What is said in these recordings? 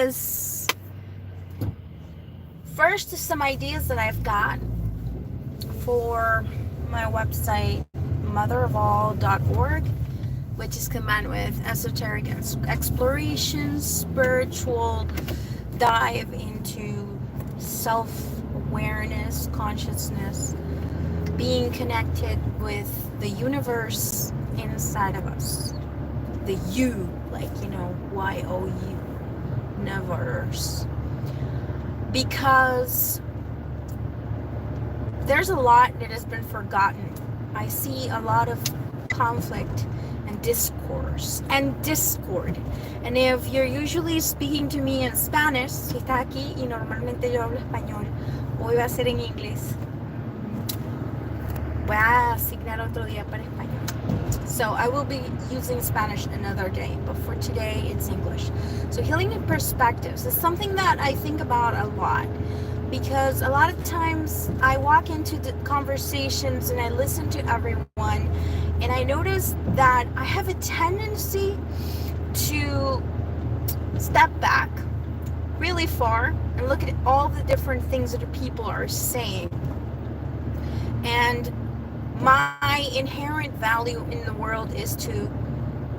is first some ideas that I've got for my website, motherofall.org, which is combined with esoteric exploration, spiritual dive into self-awareness, consciousness, being connected with the universe inside of us. The you, like, Y-O-U, universe. Because there's a lot that has been forgotten. I see a lot of conflict and discourse and discord. And if you're usually speaking to me in Spanish, si estás aquí y normalmente yo hablo español, hoy va a ser en inglés. Voy a asignar otro día para español. So I will be using Spanish another day, but for today it's English. So healing in perspectives is something that I think about a lot, because a lot of times I walk into the conversations and I listen to everyone, and I notice that I have a tendency to step back really far and look at all the different things that the people are saying. And my inherent value in the world is to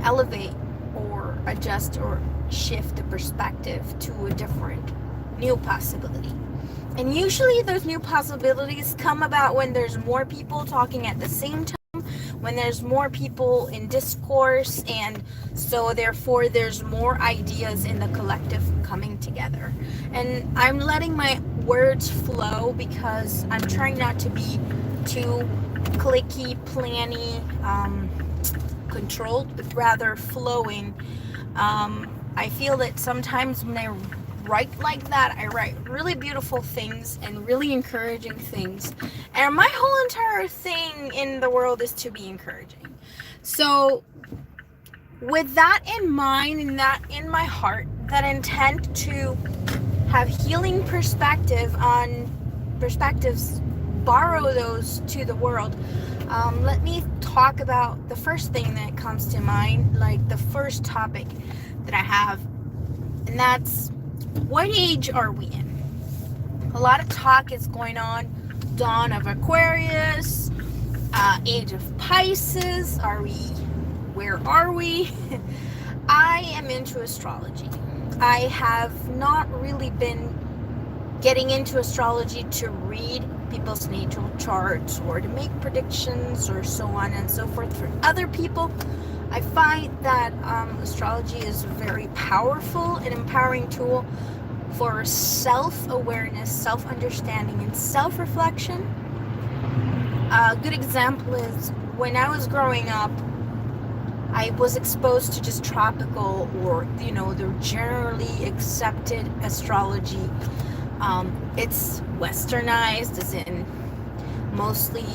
elevate or adjust or shift the perspective to a different new possibility. And usually those new possibilities come about when there's more people talking at the same time, when there's more people in discourse, and so therefore there's more ideas in the collective coming together. And I'm letting my words flow because I'm trying not to be too clicky, planny, controlled, but rather flowing. I feel that sometimes when I write like that, I write really beautiful things and really encouraging things. And my whole entire thing in the world is to be encouraging. So with that in mind and that in my heart, that intent to have healing perspectives, borrow those to the world, let me talk about the first thing that comes to mind, like the first topic that I have, and that's, what age are we in? A lot of talk is going on. Dawn of Aquarius, age of Pisces. Where are we? I am into astrology. I have not really been getting into astrology to read people's natal charts or to make predictions or so on and so forth for other people. I find that astrology is a very powerful and empowering tool for self-awareness, self-understanding, and self-reflection. A good example is when I was growing up, I was exposed to just tropical or, the generally accepted astrology. It's westernized, as in mostly,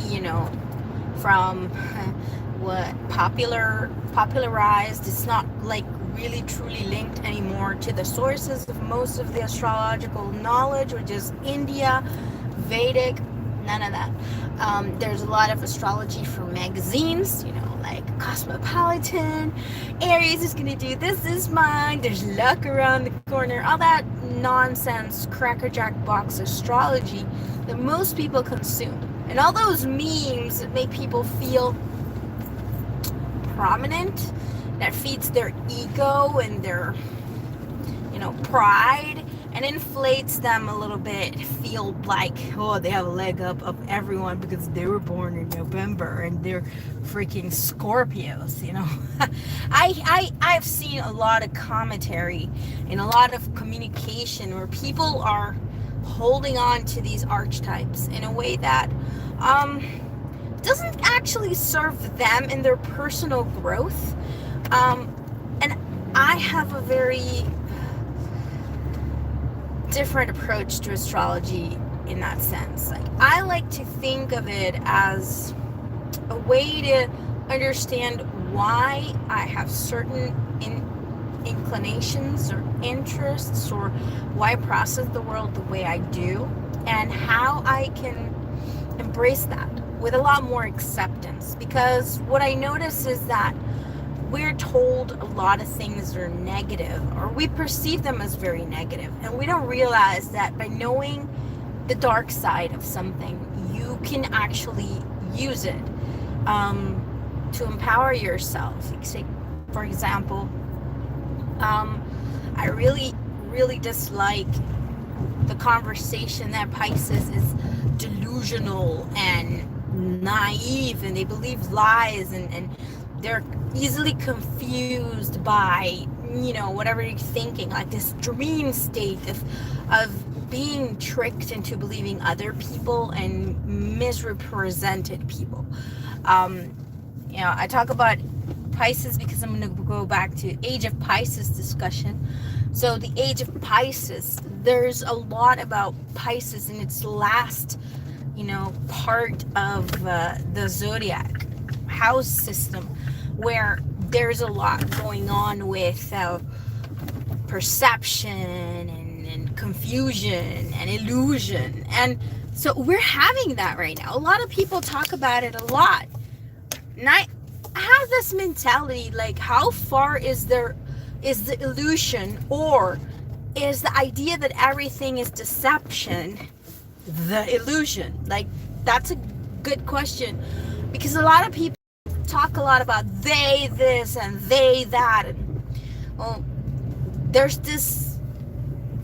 from what popularized. It's not like really truly linked anymore to the sources of most of the astrological knowledge, which is India, Vedic, none of that. There's a lot of astrology from magazines, like Cosmopolitan. Aries is gonna do this month, there's luck around the corner, all that nonsense crackerjack box astrology that most people consume, and all those memes that make people feel prominent, that feeds their ego and their pride, and inflates them a little bit, feel like, they have a leg up of everyone because they were born in November and they're freaking Scorpios. I've seen a lot of commentary and a lot of communication where people are holding on to these archetypes in a way that doesn't actually serve them in their personal growth. And I have a very different approach to astrology in that sense. Like, I like to think of it as a way to understand why I have certain inclinations or interests, or why I process the world the way I do, and how I can embrace that with a lot more acceptance. Because what I notice is that we're told a lot of things are negative, or we perceive them as very negative, and we don't realize that by knowing the dark side of something, you can actually use it to empower yourself. Say, for example, I really dislike the conversation that Pisces is delusional and naive, and they believe lies, and they're easily confused by, whatever you're thinking, like this dream state of being tricked into believing other people and misrepresented people. I talk about Pisces because I'm going to go back to Age of Pisces discussion. So the Age of Pisces, there's a lot about Pisces in its last, part of the zodiac house system, where there's a lot going on with perception and confusion and illusion. And so we're having that right now. A lot of people talk about it a lot. And I have this mentality, like, how far is the illusion, or is the idea that everything is deception the illusion? Like, that's a good question, because a lot of people talk a lot about they this and they that, and well, there's this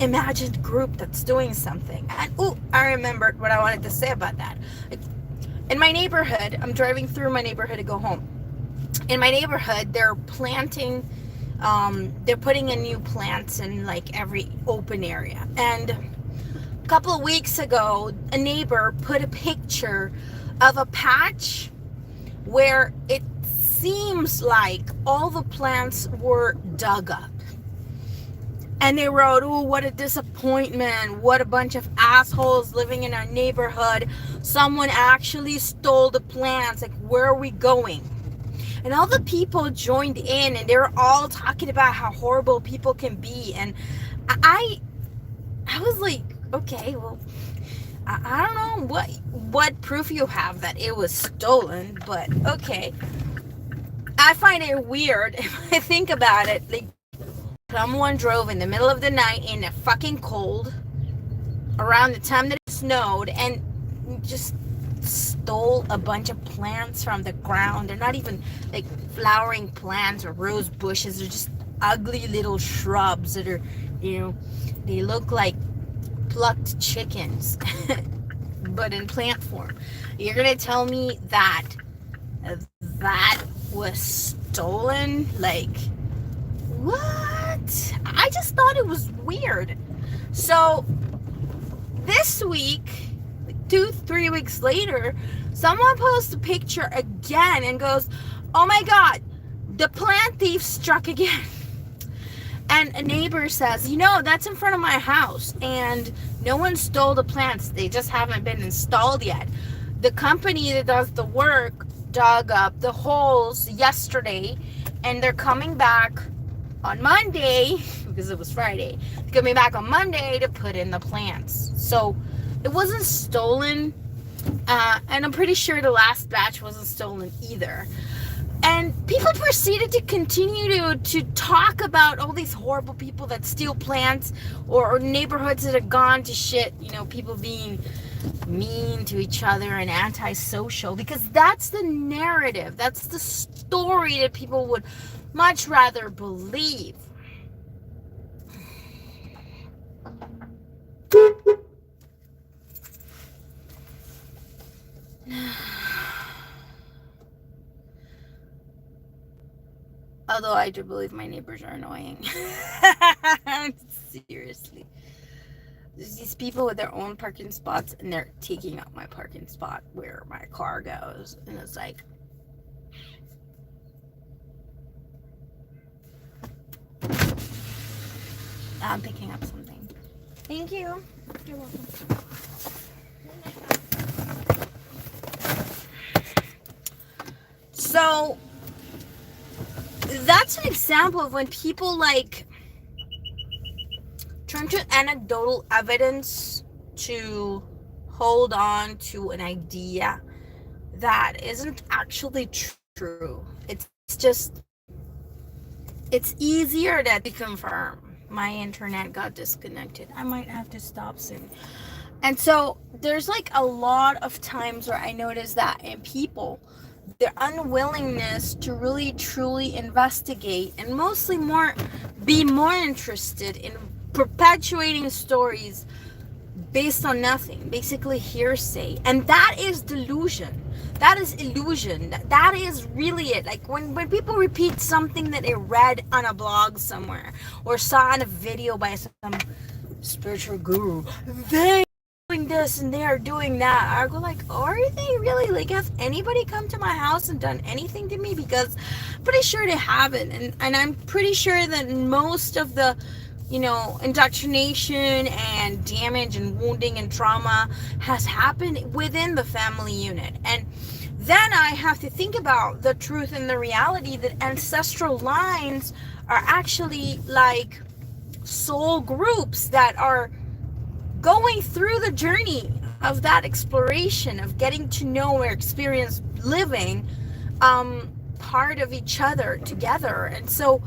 imagined group that's doing something. And I remembered what I wanted to say about that. In my neighborhood, I'm driving through my neighborhood to go home. In my neighborhood, they're planting, they're putting in new plants in like every open area. And a couple of weeks ago, a neighbor put a picture of a patch where it seems like all the plants were dug up. And they wrote, "Oh, what a disappointment. What a bunch of assholes living in our neighborhood. Someone actually stole the plants. Like, where are we going?" And all the people joined in, and they were all talking about how horrible people can be. And I was like, okay, well, I don't know what proof you have that it was stolen, but okay. I find it weird if I think about it. Like, someone drove in the middle of the night in the fucking cold around the time that it snowed and just stole a bunch of plants from the ground. They're not even like flowering plants or rose bushes. They're just ugly little shrubs that are, they look like plucked chickens, but in plant form. You're gonna tell me that was stolen? Like, what? I just thought it was weird. So this week, 2-3 weeks later, someone posts a picture again and goes, "Oh my god, the plant thief struck again." And a neighbor says, "That's in front of my house, and no one stole the plants. They just haven't been installed yet. The company that does the work dug up the holes yesterday, and they're coming back on Monday," because it was Friday, "they're coming back on Monday to put in the plants." So it wasn't stolen, and I'm pretty sure the last batch wasn't stolen either. And people proceeded to continue to talk about all these horrible people that steal plants, or neighborhoods that have gone to shit, people being mean to each other and antisocial, because that's the narrative, that's the story that people would much rather believe. Although I do believe my neighbors are annoying. Seriously. There's these people with their own parking spots, and they're taking up my parking spot where my car goes. And it's like, I'm picking up something. Thank you. You're welcome. So that's an example of when people turn to anecdotal evidence to hold on to an idea that isn't actually true. It's just it's easier to confirm. My internet got disconnected. I might have to stop soon. And so there's like a lot of times where I notice that in people, their unwillingness to really truly investigate and mostly be more interested in perpetuating stories based on nothing, basically hearsay. And that is delusion. That is illusion. That is really it. Like when people repeat something that they read on a blog somewhere or saw in a video by some spiritual guru, they doing this and they are doing that. I go like, are they really? Like, has anybody come to my house and done anything to me? Because I'm pretty sure they haven't. And I'm pretty sure that most of the indoctrination and damage and wounding and trauma has happened within the family unit. And then I have to think about the truth and the reality that ancestral lines are actually like soul groups that are going through the journey of that exploration, of getting to know or experience living part of each other together. And so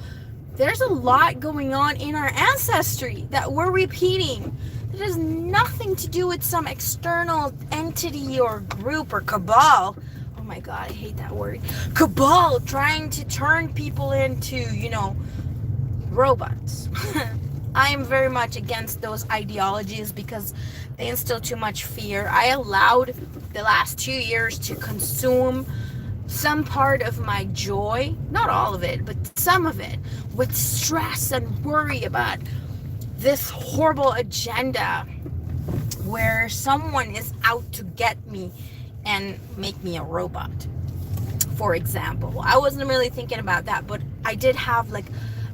there's a lot going on in our ancestry that we're repeating that has nothing to do with some external entity or group or cabal. Oh my God, I hate that word. Cabal trying to turn people into, robots. I am very much against those ideologies because they instill too much fear. I allowed the last 2 years to consume some part of my joy, not all of it, but some of it, with stress and worry about this horrible agenda where someone is out to get me and make me a robot, for example. I wasn't really thinking about that, but I did have like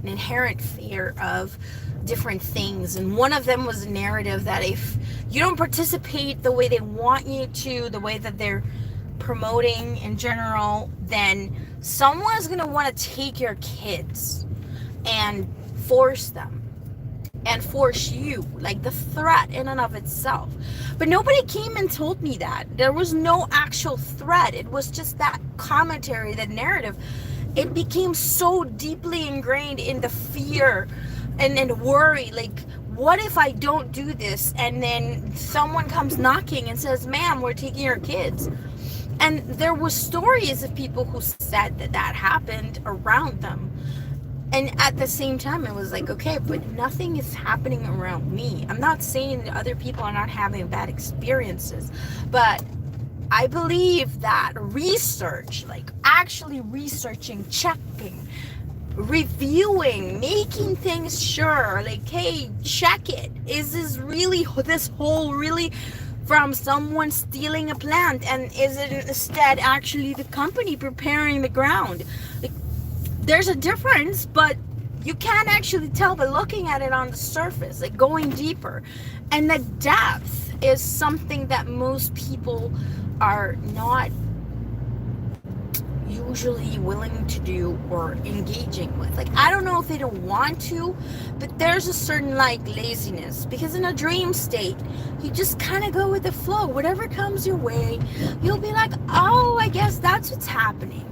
an inherent fear of different things, and one of them was a narrative that if you don't participate the way they want you to, the way that they're promoting in general, then someone's gonna want to take your kids and force them and force you, like the threat in and of itself. But nobody came and told me that. There was no actual threat. It was just that commentary, that narrative. It became so deeply ingrained in the fear and worry, like, what if I don't do this and then someone comes knocking and says, ma'am, we're taking your kids? And there was stories of people who said that happened around them. And at the same time, it was like, okay, but nothing is happening around me. I'm not saying that other people are not having bad experiences, but I believe that research, like actually researching, checking, reviewing, making things sure, like, hey, check it. Is this hole really from someone stealing a plant, and is it instead actually the company preparing the ground? Like, there's a difference, but you can't actually tell by looking at it on the surface, like going deeper. And the depth is something that most people are not usually willing to do or engaging with. Like, I don't know if they don't want to, but there's a certain like laziness, because in a dream state you just kind of go with the flow. Whatever comes your way, you'll be like, oh, I guess that's what's happening.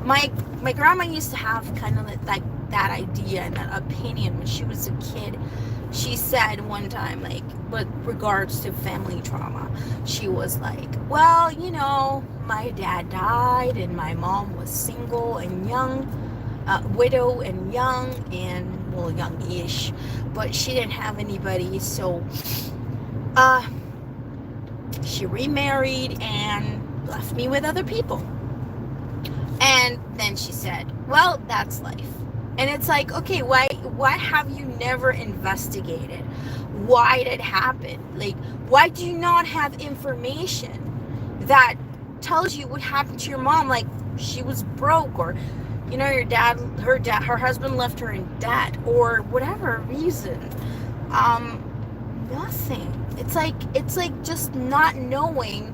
Like, my grandma used to have kind of like that idea and that opinion when she was a kid. She said one time, like, with regards to family trauma, she was like, well, my dad died and my mom was single and young, widow and young, and, well, young-ish, but she didn't have anybody, so she remarried and left me with other people. And then she said, well, that's life. And it's like, okay, why have you never investigated why it happened? Like, why do you not have information that tells you what happened to your mom? Like, she was broke, or her husband left her in debt, or whatever reason. Nothing. It's like just not knowing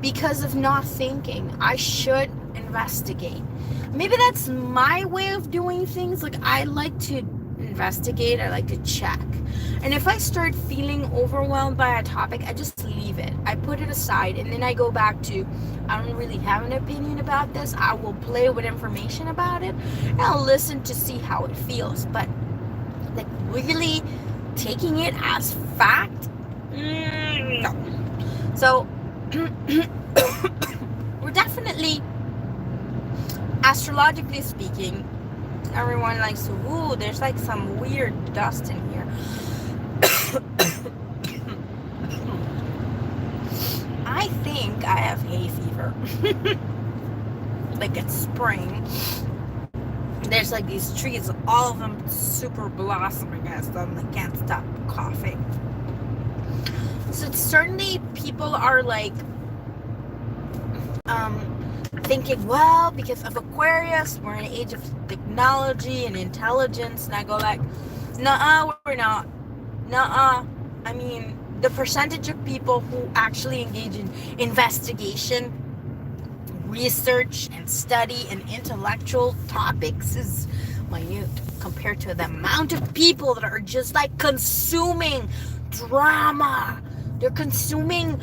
because of not thinking. I should investigate. Maybe that's my way of doing things. Like, I like to investigate, I like to check. And if I start feeling overwhelmed by a topic, I just leave it. I put it aside, and then I go back to, I don't really have an opinion about this. I will play with information about it, and I'll listen to see how it feels. But like really taking it as fact, no. So we're definitely, astrologically speaking, everyone likes to, ooh, there's like some weird dust in here. I think I have hay fever. Like it's spring. There's like these trees, all of them super blossoming as them. I can't stop coughing. So certainly people are like thinking, well, because of Aquarius, we're in an age of technology and intelligence. And I go like, nuh-uh, we're not. Nuh-uh. I mean, the percentage of people who actually engage in investigation, research, and study and intellectual topics is minute compared to the amount of people that are just like consuming drama. They're consuming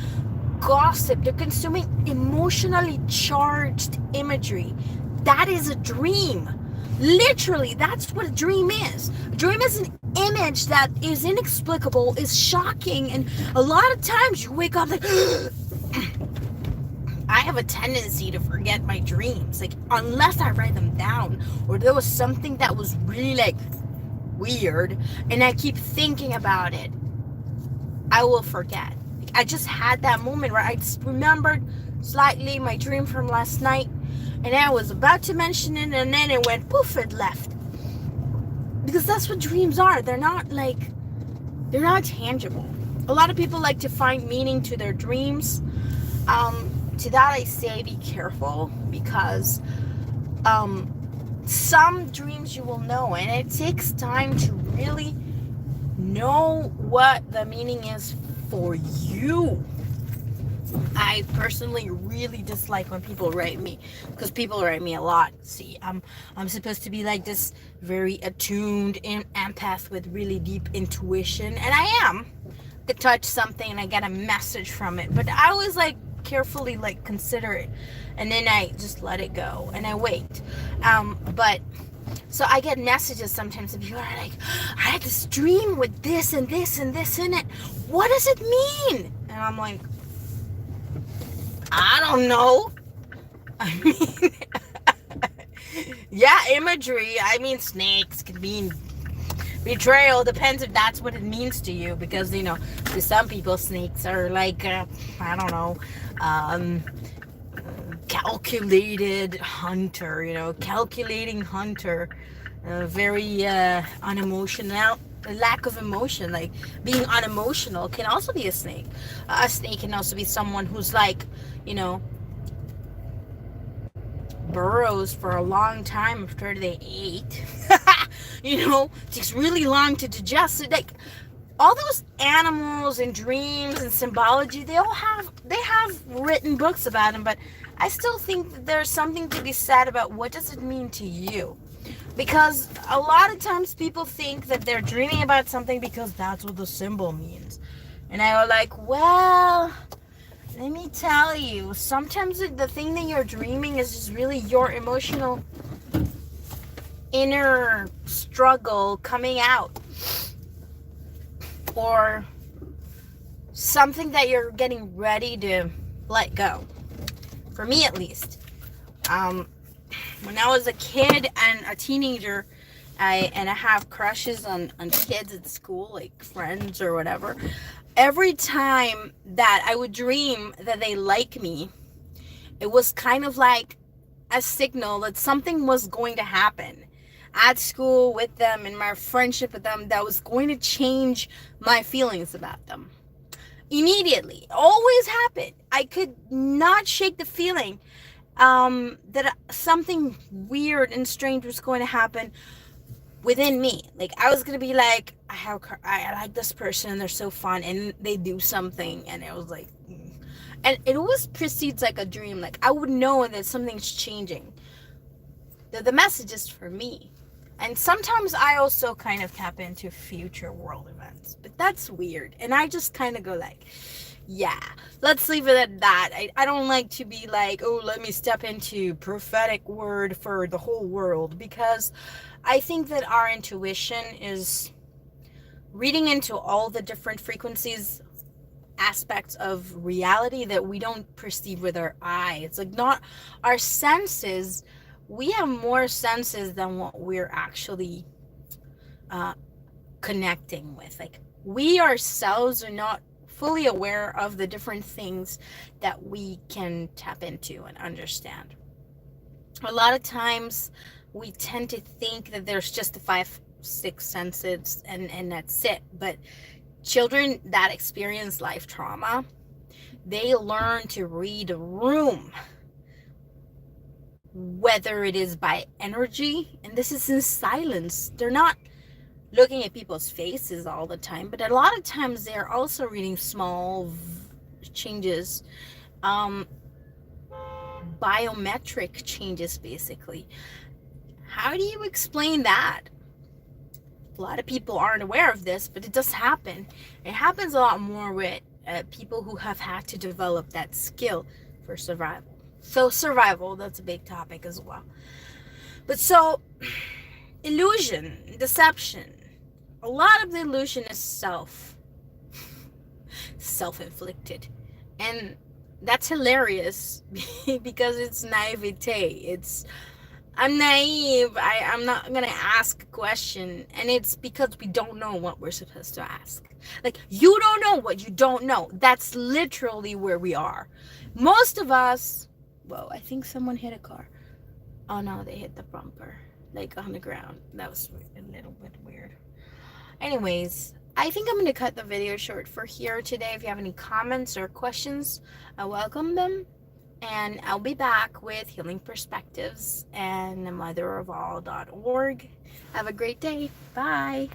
gossip. They're consuming emotionally charged imagery. That is a dream. Literally, that's what a dream is. A dream is an image that is inexplicable, is shocking, and a lot of times you wake up like I have a tendency to forget my dreams, like unless I write them down or there was something that was really like weird and I keep thinking about it, I will forget. I just had that moment where I just remembered slightly my dream from last night, and I was about to mention it, and then it went poof, it left. Because that's what dreams are. They're not tangible. A lot of people like to find meaning to their dreams. To that I say be careful, because some dreams you will know, and it takes time to really know what the meaning is for you. I personally really dislike when people write me, because people write me a lot. See, I'm supposed to be like this very attuned empath with really deep intuition, and I am. I could touch something and I get a message from it, but I always like carefully like consider it, and then I just let it go and I wait. But so I get messages sometimes and people are like, I had this dream with this and this and this in it. What does it mean? And I'm like, I don't know. I mean, yeah, imagery. I mean, snakes can mean betrayal. Depends if that's what it means to you. Because, you know, to some people, snakes are like, I don't know, calculated hunter, you know, calculating hunter. Very unemotional. A lack of emotion, like being unemotional, can also be a snake. A snake can also be someone who's like, you know, burrows for a long time after they ate. You know, it takes really long to digest it. Like all those animals and dreams and symbology, they have written books about them, but I still think that there's something to be said about what does it mean to you. Because a lot of times people think that they're dreaming about something because that's what the symbol means. And I was like, well, let me tell you, sometimes the thing that you're dreaming is just really your emotional inner struggle coming out. Or something that you're getting ready to let go. For me at least. When I was a kid and a teenager, I have crushes on kids at school, like friends or whatever. Every time that I would dream that they like me, it was kind of like a signal that something was going to happen at school with them, and my friendship with them, that was going to change my feelings about them. Immediately. Always happened. I could not shake the feeling that something weird and strange was going to happen within me. Like I was gonna be like, I like this person, they're so fun, and they do something, and it was like, and it always precedes like a dream. Like I would know that something's changing. The message is for me. And sometimes I also kind of tap into future world events, but that's weird. And I just kind of go like, yeah, let's leave it at that. I don't like to be like, oh, let me step into prophetic word for the whole world, because I think that our intuition is reading into all the different frequencies, aspects of reality that we don't perceive with our eye. It's like not our senses. We have more senses than what we're actually uh, connecting with. Like we ourselves are not fully aware of the different things that we can tap into and understand. A lot of times we tend to think that there's just the five, six senses and that's it. But children that experience life trauma, they learn to read a room, whether it is by energy, and this is in silence. They're not looking at people's faces all the time, but a lot of times they're also reading small changes, um, biometric changes, basically. How do you explain that? A lot of people aren't aware of this, but it does happen. It happens a lot more with people who have had to develop that skill for survival. So survival, that's a big topic as well. But so illusion, deception, a lot of the illusion is self-inflicted, and that's hilarious because it's naivete. It's I'm naive. I'm not gonna ask a question, and it's because we don't know what we're supposed to ask. Like, you don't know what you don't know. That's literally where we are. Most of us, whoa, I think someone hit a car. Oh no, they hit the bumper, like on the ground. That was a little bit weird. Anyways, I think I'm gonna cut the video short for here today. If you have any comments or questions, I welcome them. And I'll be back with Healing Perspectives and motherofall.org. Have a great day. Bye.